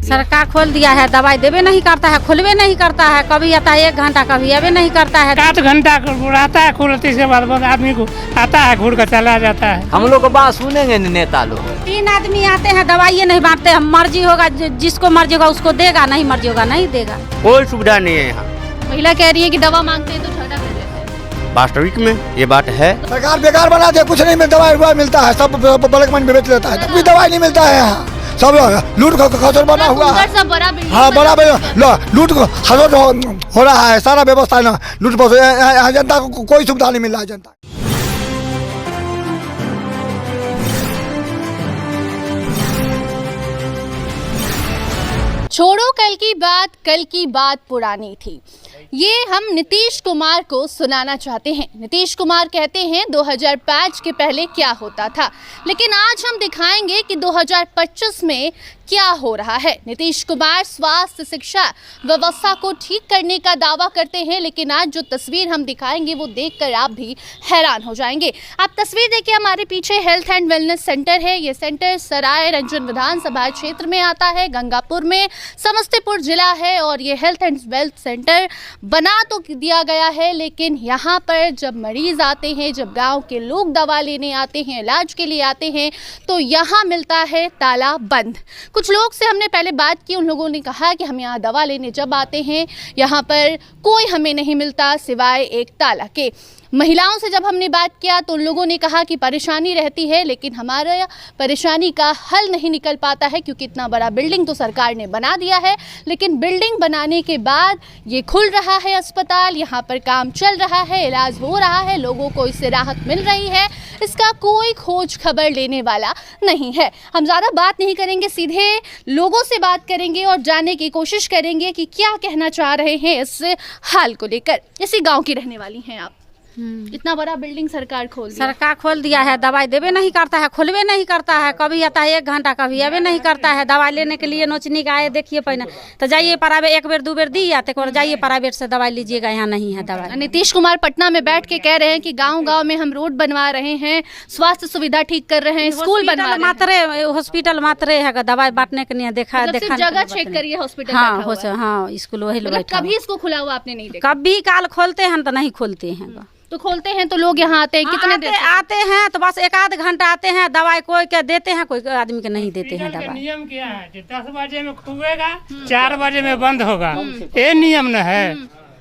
दिया? सरकार खोल दिया है, दवाई देवे नहीं करता है, खुलवे नहीं करता है, कभी आता है 1 घंटा, कभी आवे नहीं करता है। 7 घंटा आता है खुलती से बाद आदमी को आता है, घूर कर चला जाता है। हम लोग को बात सुनेंगे नेता लोग। 3 आदमी आते हैं, दवाई नहीं बांटते हैं, मर्जी होगा जिसको मर्जी होगा उसको देगा, नहीं मर्जी होगा नहीं देगा। कोई सुविधा नहीं है यहाँ। महिला कह रही है कि दवा मांगते हैं तो झगड़ा कर लेते हैं। वास्तविक में ये बात है। सरकार बेकार बना दे, कुछ नहीं मिलता, दवाई मिलता है, सब ब्लैक मनी में बेच लेता है, कोई दवाई नहीं मिलता है यहाँ, सब लूट खसोट बना हुआ है। हाँ, बड़ा लूट खसोट हो रहा है, सारा व्यवस्था ना लूट जनता को कोई सुविधा नहीं मिल रहा है जनता। छोड़ो कल की बात पुरानी थी। ये हम नीतीश कुमार को सुनाना चाहते हैं। नीतीश कुमार कहते हैं 2005 के पहले क्या होता था, लेकिन आज हम दिखाएंगे कि 2025 में क्या हो रहा है। नीतीश कुमार स्वास्थ्य शिक्षा व्यवस्था को ठीक करने का दावा करते हैं, लेकिन आज जो तस्वीर हम दिखाएंगे वो देखकर आप भी हैरान हो जाएंगे। आप तस्वीर देखिए, हमारे पीछे हेल्थ एंड वेलनेस सेंटर है। ये सेंटर सराय रंजन विधानसभा क्षेत्र में आता है, गंगापुर में, समस्तीपुर जिला है। और ये हेल्थ एंड वेल्थ सेंटर बना तो दिया गया है, लेकिन यहाँ पर जब मरीज आते हैं, जब गाँव के लोग दवा लेने आते हैं, इलाज के लिए आते हैं, तो यहाँ मिलता है ताला बंद। कुछ लोग से हमने पहले बात की, उन लोगों ने कहा कि हम यहाँ दवा लेने जब आते हैं यहाँ पर कोई हमें नहीं मिलता सिवाय एक ताला के। महिलाओं से जब हमने बात किया तो उन लोगों ने कहा कि परेशानी रहती है, लेकिन हमारा परेशानी का हल नहीं निकल पाता है, क्योंकि इतना बड़ा बिल्डिंग तो सरकार ने बना दिया है, लेकिन बिल्डिंग बनाने के बाद ये खुल रहा है अस्पताल, यहाँ पर काम चल रहा है, इलाज हो रहा है, लोगों को इससे राहत मिल रही है, इसका कोई खोज खबर लेने वाला नहीं है। हम ज़्यादा बात नहीं करेंगे, सीधे लोगों से बात करेंगे और जानने की कोशिश करेंगे कि क्या कहना चाह रहे हैं इस हाल को लेकर। इसी गाँव की रहने वाली हैं आप। इतना बड़ा बिल्डिंग सरकार खोल दिया है, दवाई देवे नहीं करता है, खुलवे नहीं करता है, कभी आता है 1 घंटा, कभी आवे नहीं करता है। दवाई लेने के लिए नोचनी का आए, देखिए पहले तो जाइए प्राइवेट, 1 बेर 2 बेर दी आते को, जाइए प्राइवेट से दवाई लीजिएगा, यहाँ नहीं है दवाई। नीतीश कुमार पटना में बैठ के कह रहे हैं कि गांव-गांव में हम रोड बनवा रहे हैं, स्वास्थ्य सुविधा ठीक कर रहे हैं, स्कूल बनवा रहे हैं, हॉस्पिटल मात्रे है, दवाई बांटने के लिए देखा जगह चेक करिए हॉस्पिटल। हाँ, स्कूल वही कभी इसको खुला हुआ आपने नहीं देखा? कभी काल खोलते हैं तो नहीं खोलते हैं। तो खोलते हैं तो लोग यहाँ आते हैं, कितने देर आते हैं तो बस 1 आध घंटा आते हैं, दवाई कोई के देते हैं, कोई आदमी के नहीं देते हैं दवाई। नियम क्या है कि 10 बजे में खुलेगा, 4 बजे में बंद होगा, ये नियम न है।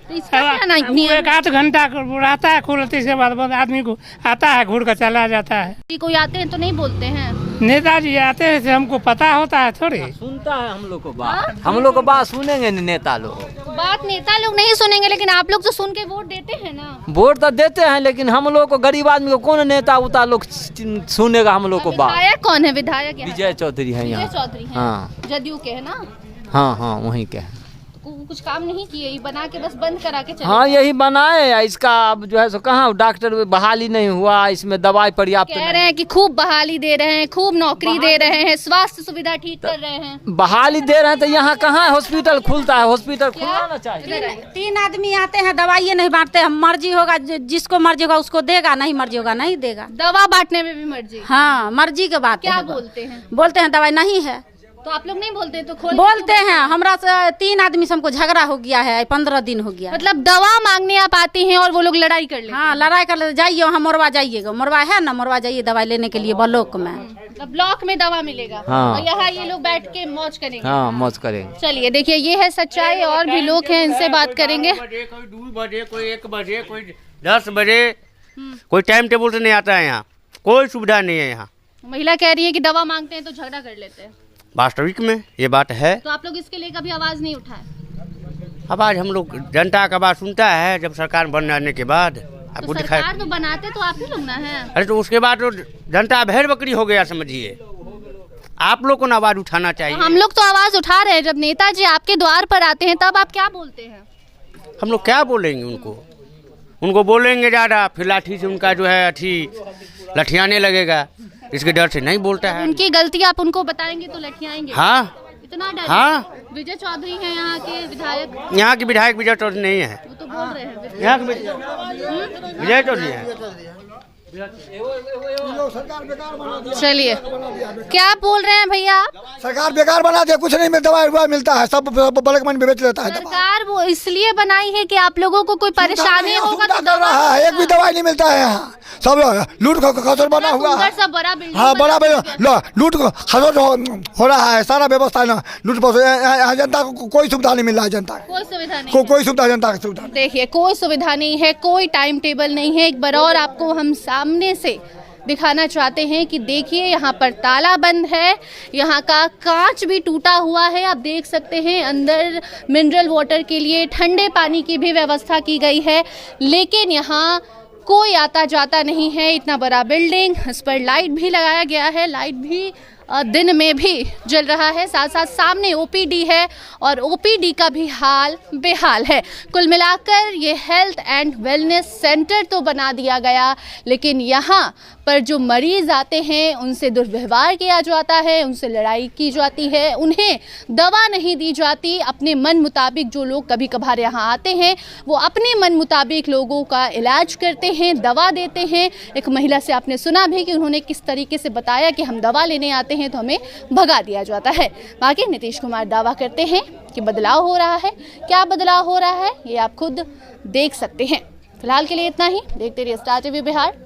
तो इसका क्या नियम? 1 घंटा आता है खुलती से बाद आदमी को आता है, घूर कर चला जाता है। कोई आते हैं तो नहीं बोलते हैं? नेताजी आते हैं से हमको पता होता है थोड़ी। सुनता है हम लोग को बात, हम लोग को बात सुनेंगे नेता लोग। बात नेता लोग नहीं सुनेंगे, लेकिन आप लोग तो सुन के वोट देते हैं ना। वोट तो देते हैं, लेकिन हम लोग को गरीब आदमी को कौन नेता उता लोग सुनेगा हम लोग को बात। विधायक कौन है? विधायक विजय चौधरी है यहाँ। चौधरी है, हाँ, जदयू के है ना। हाँ, वहीं के है। कुछ काम नहीं किए, ये बना के बस बंद करा के चले। हाँ, यही बनाए, इसका अब जो है सो कहाँ डॉक्टर बहाली नहीं हुआ, इसमें दवाई पर्याप्त कह रहे हैं कि खूब बहाली दे रहे हैं, खूब नौकरी दे रहे हैं, स्वास्थ्य सुविधा ठीक कर रहे हैं। बहाली दे रहे हैं तो यहाँ कहाँ हॉस्पिटल खुलता है? हॉस्पिटल खुलना चाहिए। 3 आदमी आते हैं, दवाई नहीं बांटते हैं, मर्जी होगा जिसको मर्जी होगा उसको देगा, नहीं मर्जी होगा नहीं देगा। दवा बांटने में भी मर्जी? हाँ, मर्जी के बात। क्या बोलते हैं? बोलते हैं दवाई नहीं है तो आप लोग नहीं बोलते तो बोलते हैं। हमरा से 3 आदमी से हमको झगड़ा हो गया है, 15 दिन हो गया। मतलब दवा मांगने आप आते हैं और वो लोग लड़ाई कर लेते हैं? हाँ, लड़ाई कर लेते। जाइए वहाँ मोरवा जाइएगा, मोरवा है ना, मोरवा जाइए दवाई लेने के लिए ब्लॉक में। ब्लॉक में दवा मिलेगा। हाँ। और यहाँ ये लोग बैठ के मौज करेंगे। हाँ, मौज करेंगे। चलिए देखिए, ये है सच्चाई। और भी लोग हैं, इनसे बात करेंगे। कोई 2 बजे, कोई 1 बजे, कोई 10 बजे, कोई टाइम टेबल से नहीं आता है यहाँ, कोई सुविधा नहीं है यहाँ। महिला कह रही है कि दवा मांगते हैं तो झगड़ा कर लेते हैं। वास्तविक में ये बात है। तो आप लोग इसके लिए कभी आवाज नहीं उठाए? आवाज हम लोग जनता का बात सुनता है जब सरकार बन जाने के बाद। आपको तो सरकार तो बनाते तो आप ही लोग ना है। अरे तो उसके बाद तो जनता भेड़ बकरी हो गया, समझिए। आप लोग को ना आवाज उठाना चाहिए। हम लोग तो आवाज उठा रहे हैं। जब नेताजी आपके द्वार पर आते हैं तब आप क्या बोलते हैं? हम लोग क्या बोलेंगे उनको बोलेंगे ज़्यादा, फिर लाठी से उनका जो है लठियाने लगेगा, इसके डर से नहीं बोलता है। उनकी गलती आप उनको बताएंगे तो लठियाएंगे? हाँ, इतना डर? हाँ। विजय चौधरी है यहाँ के विधायक? यहाँ के विधायक विजय चौधरी नहीं है। वो तो बोल रहे हैं यहाँ के विजय चौधरी है। सरकार बेकार बना दिया। चलिए, क्या बोल रहे हैं भैया आप? सरकार बेकार बना दिया, कुछ नहीं मिलता, दवाई मिलता है, सब ब्लैक मनी में बेच लेता है। सरकार वो इसलिए बनाई है कि आप लोगों को कोई परेशानी होगा तो कर रहा है, एक भी दवाई नहीं मिलता है यहाँ, सब लूट खसोट बना हुआ है। सब बड़ा बिल्डिंग हाँ, बड़ा लूट खसोट हो रहा है, सारा व्यवस्था ना लूट यहाँ जनता को कोई सुविधा नहीं मिल रहा है, जनता कोई सुविधा नहीं कोई सुविधा जनता की सुविधा। देखिए, कोई सुविधा नहीं है, कोई टाइम टेबल नहीं है। एक बार और आपको हम सामने से दिखाना चाहते हैं कि देखिए यहाँ पर ताला बंद है, यहाँ का कांच भी टूटा हुआ है। आप देख सकते हैं अंदर मिनरल वाटर के लिए ठंडे पानी की भी व्यवस्था की गई है, लेकिन यहाँ कोई आता जाता नहीं है। इतना बड़ा बिल्डिंग, इस पर लाइट भी लगाया गया है, लाइट भी दिन में भी जल रहा है। साथ साथ सामने ओपीडी है और ओपीडी का भी हाल बेहाल है। कुल मिलाकर ये हेल्थ एंड वेलनेस सेंटर तो बना दिया गया, लेकिन यहाँ पर जो मरीज आते हैं उनसे दुर्व्यवहार किया जाता है, उनसे लड़ाई की जाती है, उन्हें दवा नहीं दी जाती। अपने मन मुताबिक जो लोग कभी कभार यहाँ आते हैं वो अपने मन मुताबिक लोगों का इलाज करते हैं, दवा देते हैं। एक महिला से आपने सुना भी कि उन्होंने किस तरीके से बताया कि हम दवा लेने आते हैं तो हमें भगा दिया जाता है। बाकी नीतीश कुमार दावा करते हैं कि बदलाव हो रहा है। क्या बदलाव हो रहा है ये आप खुद देख सकते हैं। फिलहाल के लिए इतना ही। देखते रहिए स्टार टीवी बिहार।